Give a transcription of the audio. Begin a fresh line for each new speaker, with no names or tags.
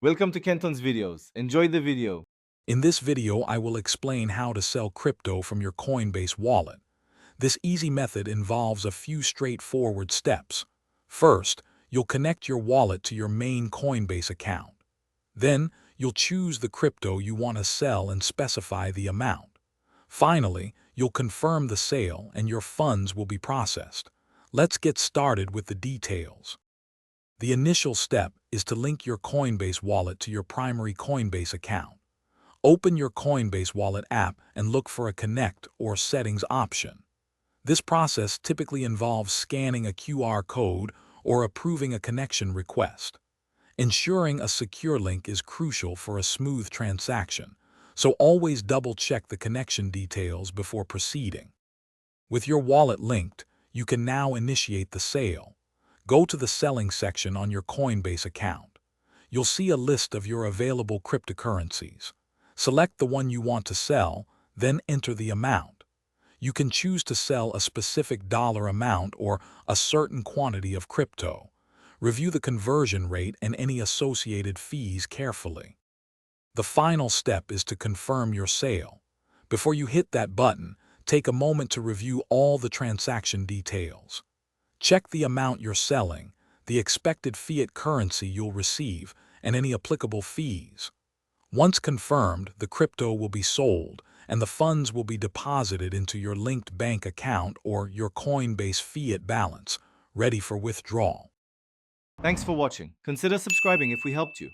Welcome to Kenton's videos. Enjoy the video.
In this video, I will explain how to sell crypto from your Coinbase wallet. This easy method involves a few straightforward steps. First, you'll connect your wallet to your main Coinbase account. Then, you'll choose the crypto you want to sell and specify the amount. Finally, you'll confirm the sale and your funds will be processed. Let's get started with the details. The initial step is to link your Coinbase wallet to your primary Coinbase account. Open your Coinbase wallet app and look for a Connect or Settings option. This process typically involves scanning a QR code or approving a connection request. Ensuring a secure link is crucial for a smooth transaction, so always double-check the connection details before proceeding. With your wallet linked, you can now initiate the sale. Go to the Selling section on your Coinbase account. You'll see a list of your available cryptocurrencies. Select the one you want to sell, then enter the amount. You can choose to sell a specific dollar amount or a certain quantity of crypto. Review the conversion rate and any associated fees carefully. The final step is to confirm your sale. Before you hit that button, take a moment to review all the transaction details. Check the amount you're selling, the expected fiat currency you'll receive, and any applicable fees. Once confirmed, the crypto will be sold, and the funds will be deposited into your linked bank account or your Coinbase fiat balance, ready for withdrawal.
Thanks for watching. Consider subscribing if we helped you.